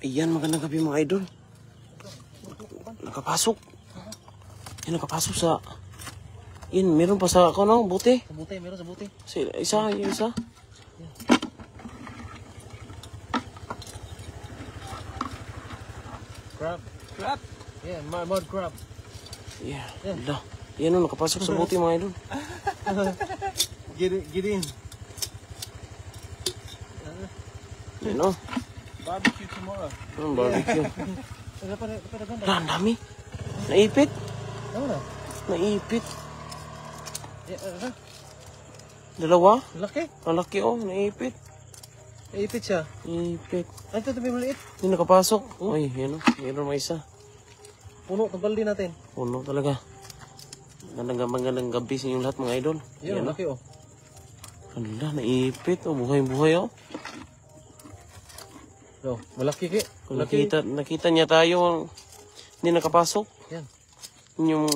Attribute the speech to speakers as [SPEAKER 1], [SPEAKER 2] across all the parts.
[SPEAKER 1] Ayan, magandang gabi mga idol. Nakapasok. Yan, nakapasok sa... Yan, meron pa sa ako, no? Buti.
[SPEAKER 2] Sa buti, meron sa buti.
[SPEAKER 1] Isa, yung isa.
[SPEAKER 2] Crab. Crab? Yeah, mud crab.
[SPEAKER 1] Yeah. Dah. Yan, no, nakapasok sa buti mga idol.
[SPEAKER 2] Get in.
[SPEAKER 1] Yan, no?
[SPEAKER 2] Barbecue tomorrow.
[SPEAKER 1] Barbecue. Ang dami. Naipit.
[SPEAKER 2] Ano na?
[SPEAKER 1] Naipit.
[SPEAKER 2] Yeah,
[SPEAKER 1] Dalawa.
[SPEAKER 2] laki.
[SPEAKER 1] Ang laki, oh. Naipit.
[SPEAKER 2] Ipit siya.
[SPEAKER 1] Naipit.
[SPEAKER 2] Ano ito may maliit?
[SPEAKER 1] Yan, nakapasok. Uy, yan, no? Meron may isa.
[SPEAKER 2] Puno, tagal din natin.
[SPEAKER 1] Puno talaga. Magandang gabi sa inyong lahat mga idol.
[SPEAKER 2] Yan, laki oh.
[SPEAKER 1] Hala, naipit. Oh, buhay-buhay, oh.
[SPEAKER 2] No, malaki ki.
[SPEAKER 1] Kung nakita niya tayo, hindi nakapasok.
[SPEAKER 2] Yan.
[SPEAKER 1] Yung...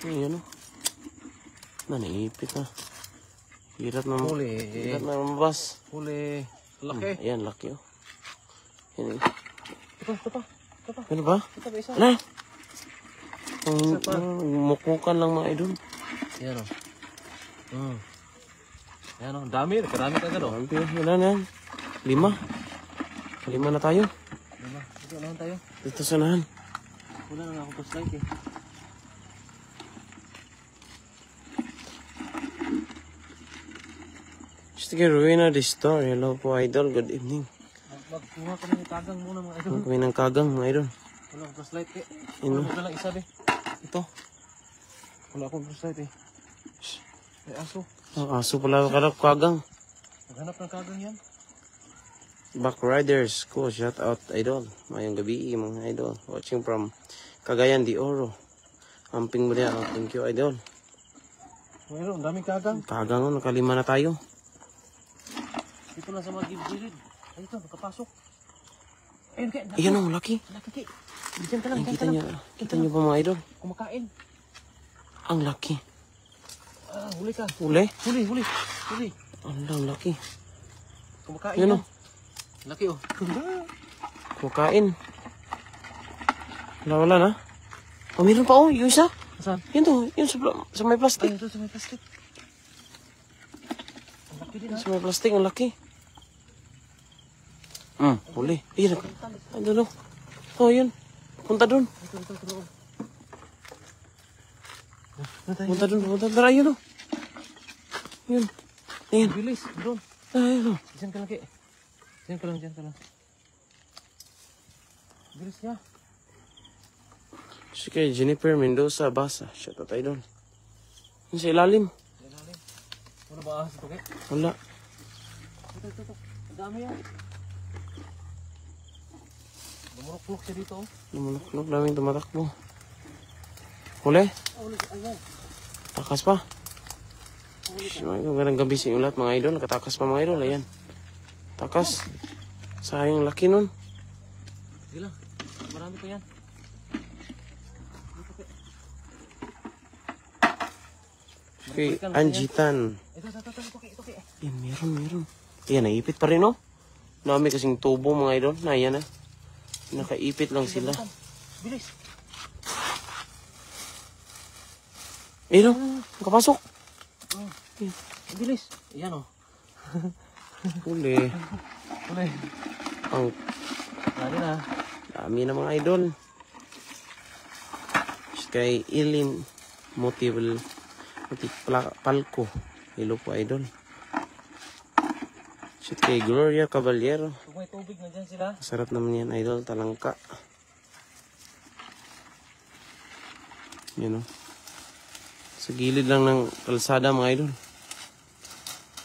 [SPEAKER 1] Yan, oh. Naipit na. Hirap na lumabas.
[SPEAKER 2] Huli. Laki.
[SPEAKER 1] Ayan, laki, oh. Yan,
[SPEAKER 2] Ito pa.
[SPEAKER 1] ano ba?
[SPEAKER 2] Ito pa isa.
[SPEAKER 1] Ala! Mukmukan lang mga idol.
[SPEAKER 2] Yan oh. Yan oh, dami. Karami ka gano'n.
[SPEAKER 1] Wala na yan. 5 na tayo.
[SPEAKER 2] Dito naman tayo.
[SPEAKER 1] Dito sa nahan.
[SPEAKER 2] Wala na ako pa-slide eh.
[SPEAKER 1] Sige, Rowena the Star. Hello po, idol. Good evening.
[SPEAKER 2] Magkuha kami ng kagang muna mga idol.
[SPEAKER 1] Kami ng kagang, mga idol.
[SPEAKER 2] Wala akong flashlight eh.
[SPEAKER 1] Ino?
[SPEAKER 2] Wala lang isa be.
[SPEAKER 1] Ito.
[SPEAKER 2] Wala akong flashlight eh. Ay aso.
[SPEAKER 1] Aso pala karap kagang.
[SPEAKER 2] Maghanap ng kagang yan.
[SPEAKER 1] Backriders ko, shout out, idol. Mayong gabi, mga idol. Watching from Cagayan de Oro. Amping mo diyan. Thank you, idol.
[SPEAKER 2] Mayroon, daming kagang.
[SPEAKER 1] Kagang, oh, nakalima na tayo.
[SPEAKER 2] Dito lang sa mga gilid. Ay ito, nakapasok. Ayun kaya.
[SPEAKER 1] Ayan, oh, laki.
[SPEAKER 2] Laki. Diyan ka lang,
[SPEAKER 1] Ay,
[SPEAKER 2] diyan ka lang.
[SPEAKER 1] kita niyo pa mga idol.
[SPEAKER 2] Kumakain.
[SPEAKER 1] Ang laki.
[SPEAKER 2] Ah, huli ka.
[SPEAKER 1] Huli?
[SPEAKER 2] Huli.
[SPEAKER 1] Ang laki.
[SPEAKER 2] Kumakain
[SPEAKER 1] Yun,
[SPEAKER 2] yan.
[SPEAKER 1] oh.
[SPEAKER 2] Laki oh.
[SPEAKER 1] Kumakain. Wala na. Oh, meron pa, oh, yung isa.
[SPEAKER 2] Saan?
[SPEAKER 1] Yun to, yun sa may
[SPEAKER 2] Ay,
[SPEAKER 1] plastic.
[SPEAKER 2] ito sa may plastic. Ang laki din ha.
[SPEAKER 1] Sa may plastic, ang laki. Huli. Ayun, ano, oh, yun. Punta dun.
[SPEAKER 2] Ito.
[SPEAKER 1] Punta dun. Tara, yun, oh. Yun. Ayun.
[SPEAKER 2] Bilis, doon.
[SPEAKER 1] Ayun, oh.
[SPEAKER 2] Diyan ka lang, Ki. Diyan ka lang. Bilis niya.
[SPEAKER 1] Si kay Jennifer Mendoza Basa. Shout out tayo dun. Yun sa ilalim.
[SPEAKER 2] Wala ba ahas ito, Ki?
[SPEAKER 1] Wala.
[SPEAKER 2] Ito. Ang dami yan. Lumurok-luk siya dito, oh.
[SPEAKER 1] Lumunok namin tumatakbo. Huli?
[SPEAKER 2] Ayan.
[SPEAKER 1] Takas pa. Magandang gabi sa inyo lahat mga idol. Nakatakas pa mga idol. Ayan. Takas. Sayang laki nun.
[SPEAKER 2] Sige lang. Marami pa yan.
[SPEAKER 1] Okay, Anjitan.
[SPEAKER 2] Ito, Ki.
[SPEAKER 1] Yan, meron. Ayan, naipit pa rin, oh. Dami kasing tubo mga idol. Na, ayan, ah. Nakaipit lang sila.
[SPEAKER 2] Bilis.
[SPEAKER 1] Ayun, oh. Nakapasok.
[SPEAKER 2] Bilis. Ayan, oh.
[SPEAKER 1] Huli. Ang
[SPEAKER 2] Dali na.
[SPEAKER 1] dami na mga idol. Kay Ilin Palco. Hello po idol. Shit kay Gloria Caballero.
[SPEAKER 2] Kung may tubig na dyan sila.
[SPEAKER 1] Sarap naman yan idol. Talangka. Yan o. Sa gilid lang ng kalsada mga idol.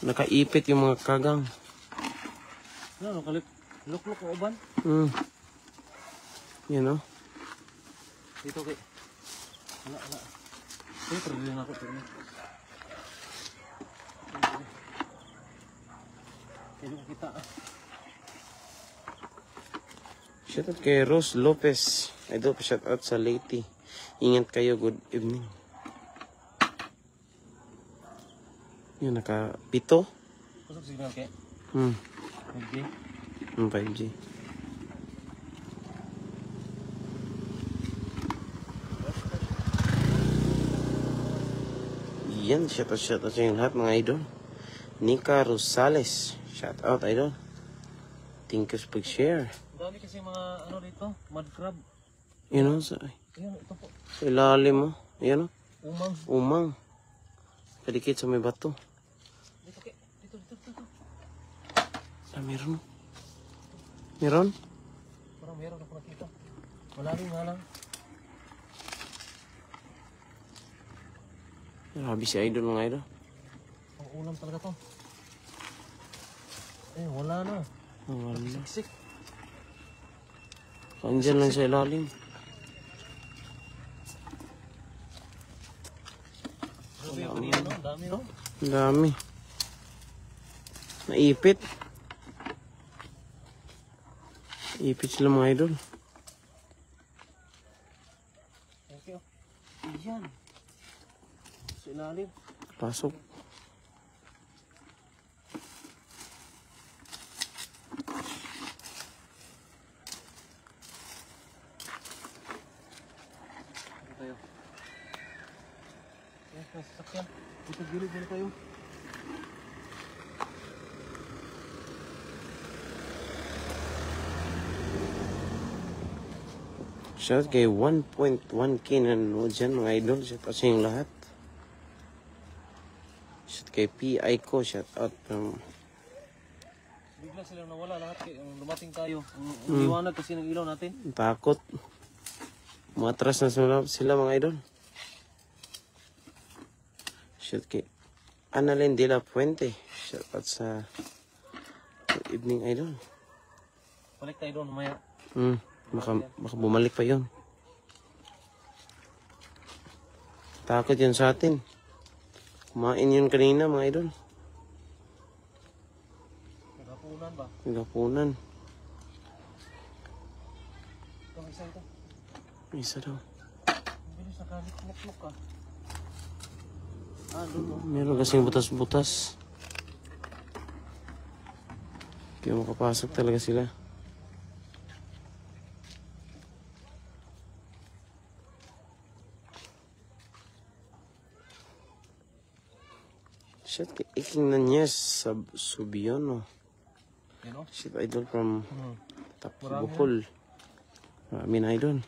[SPEAKER 1] Nakaipit yung mga kagang.
[SPEAKER 2] Ano, lukluk o uban?
[SPEAKER 1] Yan o.
[SPEAKER 2] Dito, Ki. Wala. Dito rin ako. Kaya kita.
[SPEAKER 1] Shoutout kay Rose Lopez. Idol, shoutout sa Leyte. Ingat kayo. Good evening. Yun, naka-pito.
[SPEAKER 2] Pasok signal, Ki.
[SPEAKER 1] 5G. Yan, shout out sa inyo lahat mga idol. Nika Rosales, shout out idol. Thank you sa pag-share.
[SPEAKER 2] Ang dami kasi mga ano dito, mud crab.
[SPEAKER 1] Yan o, sa
[SPEAKER 2] Ayun, ito po.
[SPEAKER 1] ilalim mo. Yan o,
[SPEAKER 2] Umang.
[SPEAKER 1] umang. Kadikit sa may bato.
[SPEAKER 2] Dito, dito.
[SPEAKER 1] Ah, meron. Meron?
[SPEAKER 2] Parang meron ako nakita. Malalim nga lang.
[SPEAKER 1] Grabe si idol mga idol.
[SPEAKER 2] Ang ulam talaga to. Eh, wala na.
[SPEAKER 1] Oh, wala.
[SPEAKER 2] Siksik.
[SPEAKER 1] Andyan lang sa ilalim.
[SPEAKER 2] Grabe yung kanina, no? Ang dami, no?
[SPEAKER 1] Ang dami. Naipit. Ipit sila mga idol.
[SPEAKER 2] Thank you. Iyan. Sa ilalim.
[SPEAKER 1] Pasok.
[SPEAKER 2] Dito tayo. Yes, may sasakyan. Dito gilid muna tayo.
[SPEAKER 1] Shout kay 1.1k na nanood dyan mga idol. Shout out sa inyong lahat. Shout kay PI ko. Shout out from...
[SPEAKER 2] Bigla silang nawala lahat. Yung lumating tayo. Ang liwanag kasi ng ilaw natin.
[SPEAKER 1] Takot. Matras na sila mga idol. Shout kay Annalyn de la Puente. Shout out sa good evening idol.
[SPEAKER 2] Balik tayo doon mamaya.
[SPEAKER 1] Baka bumalik pa yun. Takot yun sa atin. Kumain yun kanina mga idol.
[SPEAKER 2] Nagapunan ba?
[SPEAKER 1] Nagapunan.
[SPEAKER 2] Ito, isa ito.
[SPEAKER 1] Isa daw.
[SPEAKER 2] Ang bilis nakalit-lok ka. Doon mo.
[SPEAKER 1] Meron kasing butas-butas. Kaya makapasok talaga sila. Shit, iking na niya sa Subiano.
[SPEAKER 2] Yan o?
[SPEAKER 1] Shit, idol from
[SPEAKER 2] Marami
[SPEAKER 1] Bohol. Marami na idol.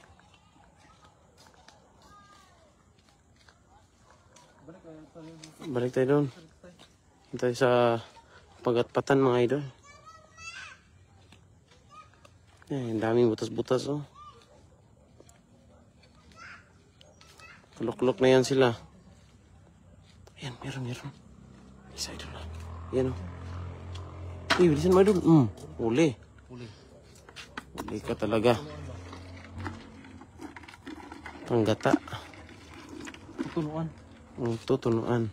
[SPEAKER 1] Balik tayo doon. Tayo sa Pagatpatan mga idol. Ang daming butas-butas oh. Kulok-kulok na yan sila. Ayan, meron. Isa idol na. Ayan oh. Bilisan mo idol. Uli. Uli ka talaga. Panggata.
[SPEAKER 2] Tutunuan.
[SPEAKER 1] Tutunuan.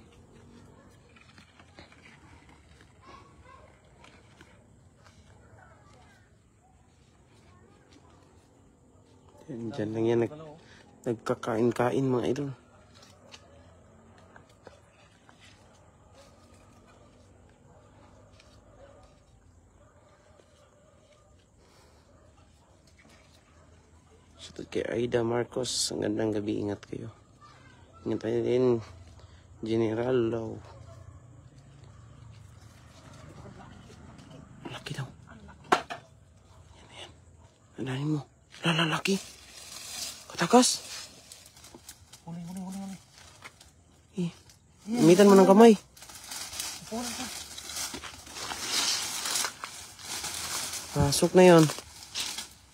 [SPEAKER 1] Diyan lang yan nagkakain-kain mga idol. Shoutout kay Aida Marcos. Ang gandang gabi. Ingat kayo. Ingat tayo din. General Law. Laki daw. Yan. Andanin mo. Lalaki. Katakas.
[SPEAKER 2] Huli.
[SPEAKER 1] Imitan mo ng kamay. Pasok na yon.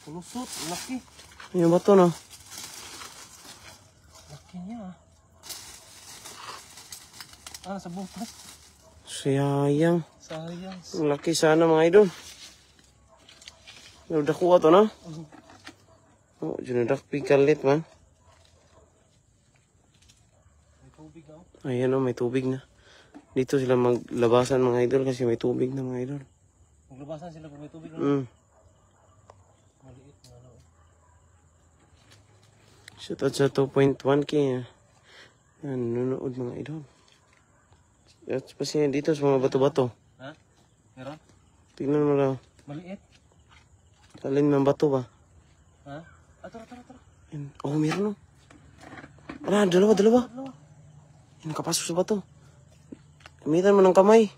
[SPEAKER 2] Pulusot. Laki.
[SPEAKER 1] Yung bato no.
[SPEAKER 2] Laki niya. Sa bukas.
[SPEAKER 1] Sayang.
[SPEAKER 2] Sayang.
[SPEAKER 1] Ang laki sana mga idol. Pero dakuha to na. Oh, dyan na pikalit man.
[SPEAKER 2] May tubig ako.
[SPEAKER 1] Ayan o, may tubig na. Dito sila maglabasan mga idol kasi may tubig na mga idol.
[SPEAKER 2] Maglabasan sila kung may tubig.
[SPEAKER 1] Mm.
[SPEAKER 2] Maliit na ano.
[SPEAKER 1] Shout out sa 2.1k. Yan, nanonood mga idol. At kasi dito sa mga bato-bato.
[SPEAKER 2] Ha? Meron?
[SPEAKER 1] Tingnan mo daw.
[SPEAKER 2] Maliit?
[SPEAKER 1] Alin ng bato ba?
[SPEAKER 2] Ha? Tara.
[SPEAKER 1] Yan. Oh, meron o. Dalawa. Yan, nakapasok sa bato. Gamitan mo ng kamay.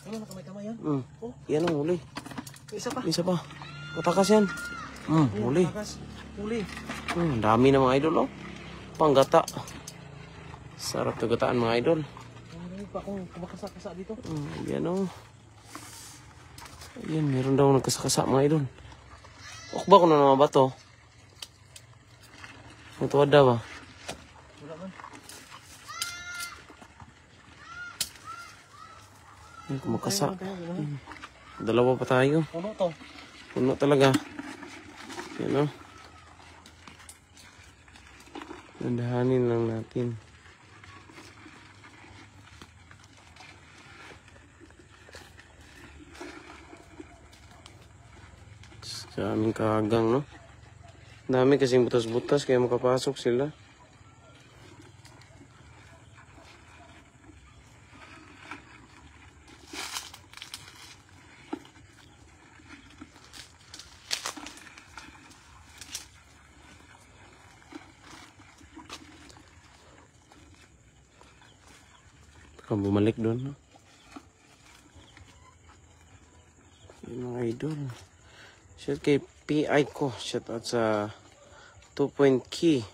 [SPEAKER 2] Ano, nakamay-kamay yan? Oh.
[SPEAKER 1] Yan ang huli.
[SPEAKER 2] Isa pa.
[SPEAKER 1] Isa pa. Matakas yan. Huli.
[SPEAKER 2] Takas. Huli.
[SPEAKER 1] Dami na mga idol, oh. Panggata. Sarap to gataan mga idol.
[SPEAKER 2] Ano pa kung kumakasa-kasa dito?
[SPEAKER 1] Yan, oh. Yan, meron daw nagkasakasa mga idol. Ba ko na naman ba to? Matuwad daw ba?
[SPEAKER 2] Wala man.
[SPEAKER 1] Yan, kumakasa.
[SPEAKER 2] Tayo.
[SPEAKER 1] Dalawa pa tayo.
[SPEAKER 2] Puno to.
[SPEAKER 1] Puno talaga. Yan, oh. Nandahanin lang natin. Sa aming kahagang, no? Dami kasing butas-butas kaya makapasok sila. Baka bumalik doon, no? Yung mga idol. Shout kay PI ko. Shout out sa 2 Key.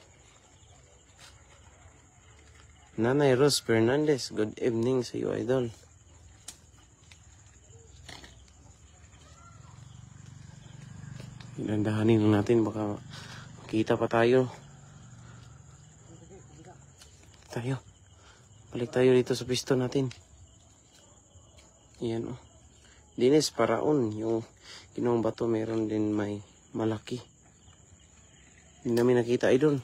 [SPEAKER 1] Nanay Rose Fernandez. Good evening sa iyo, idol. Ilandahanin natin. Baka makita pa tayo. Balik tayo dito sa pisto natin. Yan, oh. Dinis paraon. Yung kinuang bato meron din may malaki. Hindi namin nakita idol.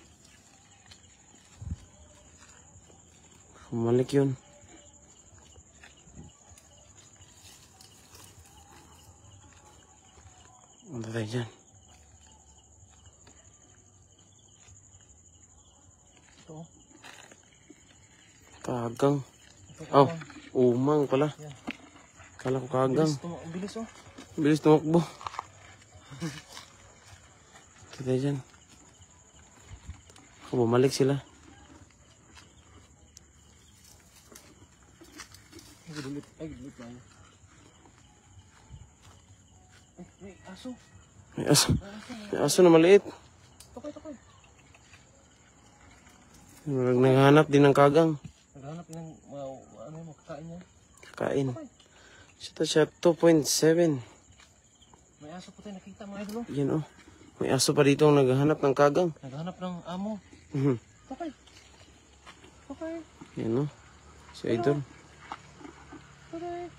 [SPEAKER 1] Kumalik yun. Punta tayo dyan.
[SPEAKER 2] Ito.
[SPEAKER 1] Kagang. Oh, umang pala.
[SPEAKER 2] Yan.
[SPEAKER 1] Kala ko kagang.
[SPEAKER 2] Bilis oh.
[SPEAKER 1] Bilis tumakbo. Kita dyan. Bumalik sila.
[SPEAKER 2] Ay, gulit ba yun? May aso.
[SPEAKER 1] May aso. May aso na maliit.
[SPEAKER 2] Tokoy.
[SPEAKER 1] Naghahanap din ng kagang.
[SPEAKER 2] Naghanap ng makakain yan.
[SPEAKER 1] Kakain. Siya 2.7.
[SPEAKER 2] May aso po tayo nakita mga idol.
[SPEAKER 1] Yan, oh. May aso pa dito ang naghahanap ng kagang.
[SPEAKER 2] Naghanap ng amo. Tokoy.
[SPEAKER 1] Yan, oh. Si idol.
[SPEAKER 2] Tokoy.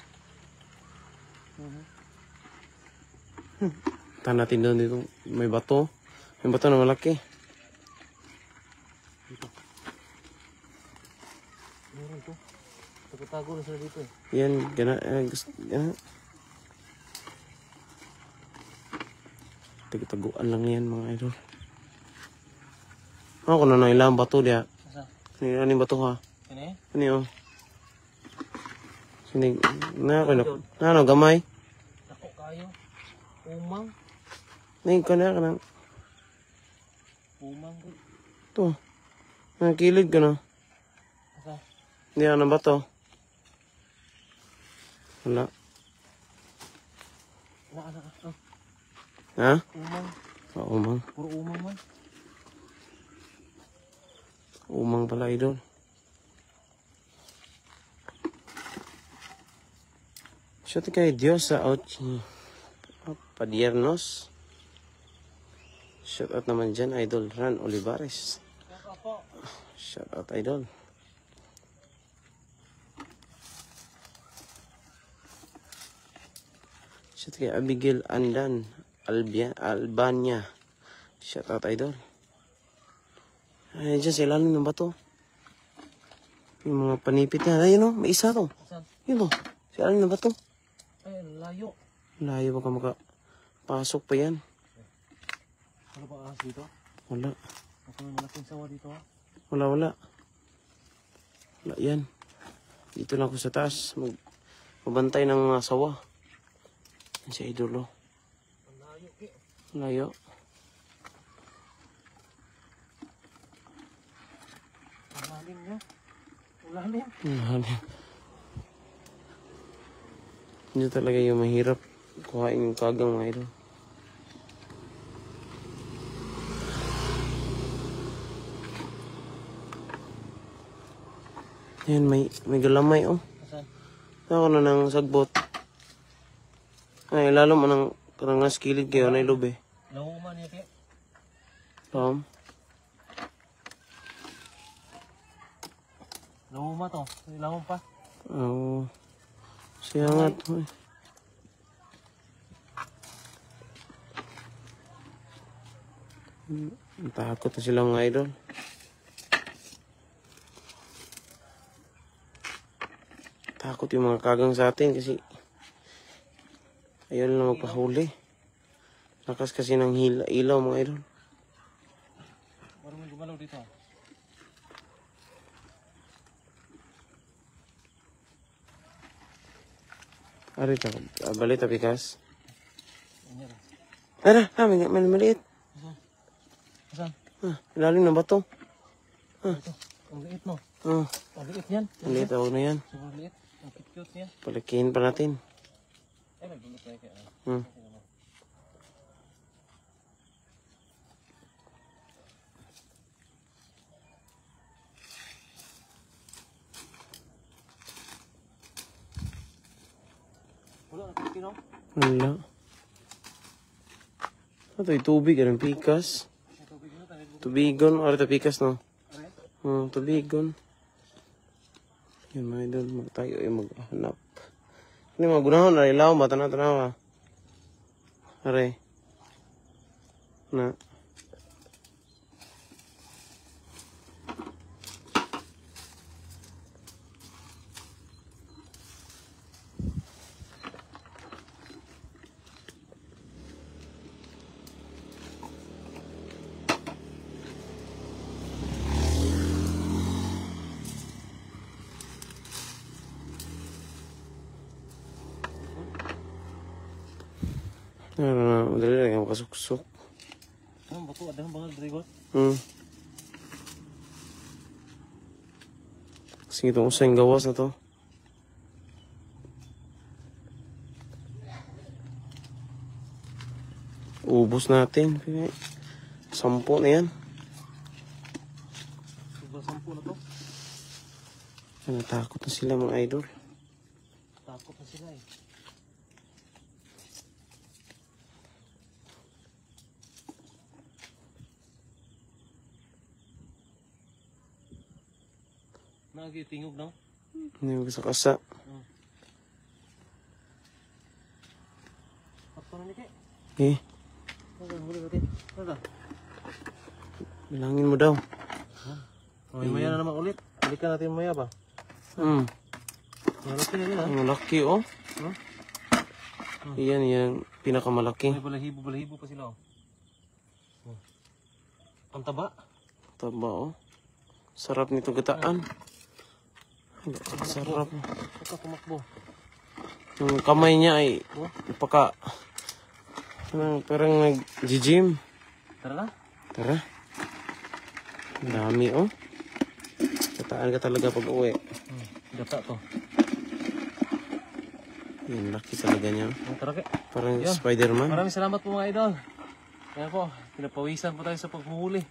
[SPEAKER 1] Tahan natin doon dito. May bato. May bato na malaki.
[SPEAKER 2] Meron to. Tago na sila dito eh.
[SPEAKER 1] Yan. Yan. Taguan lang yan mga idol. Ako na na ilang bato diya.
[SPEAKER 2] Asa?
[SPEAKER 1] Ano yung bato ha?
[SPEAKER 2] Kini?
[SPEAKER 1] Ano yun? Sinig. Ano gamay?
[SPEAKER 2] Ako kayo. Umang.
[SPEAKER 1] Ning ka na.
[SPEAKER 2] Umang ko.
[SPEAKER 1] Ito. Nakakilid ka na.
[SPEAKER 2] Asa?
[SPEAKER 1] Hindi ka na bato. Wala.
[SPEAKER 2] Oh.
[SPEAKER 1] Ha?
[SPEAKER 2] Umang.
[SPEAKER 1] Umang.
[SPEAKER 2] Puro umang man.
[SPEAKER 1] Umang pala idol. Shout kay Diyos sa Padiernos. Shout out naman dyan, idol Ran Olivares. Shout out, idol. Shout kay Abigail Andan Albania. Shout out, idol. Ay, dyan sa ilalim ng bato. Yung mga panipit niya. Ayun, oh, may isa to.
[SPEAKER 2] Saan?
[SPEAKER 1] Yun, oh. Sa ilalim ng bato.
[SPEAKER 2] Ay, layo.
[SPEAKER 1] Layo baka makapasok pa yan.
[SPEAKER 2] Ano ba ahas dito?
[SPEAKER 1] Wala.
[SPEAKER 2] Ako may malaking sawa dito ha.
[SPEAKER 1] Wala. Wala yan. Dito na ako sa taas. Mabantay ng mga sawa. Yan si idolo.
[SPEAKER 2] Ang layo eh.
[SPEAKER 1] Layo.
[SPEAKER 2] Ang lalim niya. Lalim.
[SPEAKER 1] Lalim. Hindi talaga yung mahirap kuhain yung kagang mga idol. Ayan, may galamay oh.
[SPEAKER 2] Saan?
[SPEAKER 1] Ako na ng sagbot. Ay, lalo man ang karang naskilid kayo na ilob eh.
[SPEAKER 2] Nauman niya kaya.
[SPEAKER 1] Pam.
[SPEAKER 2] Nauma to. Ilawang pa.
[SPEAKER 1] Oo. Siya nga to eh. Takot na sila mga idol. Takot yung mga kagang sa atin kasi ayaw na magpahuli. Lakas kasi ng ilaw mga idol.
[SPEAKER 2] Parang may gumalaw dito.
[SPEAKER 1] Arita, balita pikas.
[SPEAKER 2] Ayan.
[SPEAKER 1] May maliit.
[SPEAKER 2] Saan?
[SPEAKER 1] Ilalim ng bato.
[SPEAKER 2] Ito. Ang liit no.
[SPEAKER 1] Ah,
[SPEAKER 2] Ang liit yan.
[SPEAKER 1] maliit, huwag na yan.
[SPEAKER 2] Sobrang liit. Ang cute niya.
[SPEAKER 1] Palikihin pa natin.
[SPEAKER 2] Ay, may bulot tayo kaya.
[SPEAKER 1] Hmm.
[SPEAKER 2] Wala, nakikino.
[SPEAKER 1] Wala. Ito yung tubig, anong pikas.
[SPEAKER 2] May tubig na tayo.
[SPEAKER 1] Tubigon, or ito pikas no?
[SPEAKER 2] Aray.
[SPEAKER 1] Tubigon. Yan mga idol, tayo ay maghanap. Ano yung mga gunahon, aray lao, tanaw. Aray. Na. Madali lang yung makasuksok.
[SPEAKER 2] Ano, bato, ada ng bangal, Drigot.
[SPEAKER 1] Kasi itong usay gawas na to. Ubus natin. 10 na yan.
[SPEAKER 2] Sobrang 10 na to.
[SPEAKER 1] Natakot na sila mga idol.
[SPEAKER 2] Takot na sila eh. Nagitingog no?
[SPEAKER 1] Hindi mo sa kasa.
[SPEAKER 2] Pato na ni kay.
[SPEAKER 1] Eh,
[SPEAKER 2] Huli natin. Ano?
[SPEAKER 1] bilangin mo daw.
[SPEAKER 2] Maya na naman ulit. Balikan natin maya ba? Malaki na yun ha?
[SPEAKER 1] Ang malaki oh.
[SPEAKER 2] Huh?
[SPEAKER 1] Iyan yung pinakamalaki.
[SPEAKER 2] May balahibo pa sila oh. Ang taba.
[SPEAKER 1] Taba oh. Sarap nito gataan. Sarap.
[SPEAKER 2] Ito tumakbo.
[SPEAKER 1] Yung kamay niya ay napaka parang nag-gym.
[SPEAKER 2] Tara na.
[SPEAKER 1] Tara. Ang dami oh. Gataan ka talaga pag uwi.
[SPEAKER 2] Gata to.
[SPEAKER 1] Yan, laki talaga niya.
[SPEAKER 2] Tara kay.
[SPEAKER 1] Parang
[SPEAKER 2] Yan.
[SPEAKER 1] Spider-Man.
[SPEAKER 2] Maraming salamat po mga idol. Kaya po, pinapawisan po tayo sa paghuhuli.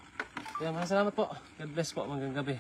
[SPEAKER 2] Kaya maraming salamat po. God bless po. Hanggang gabi.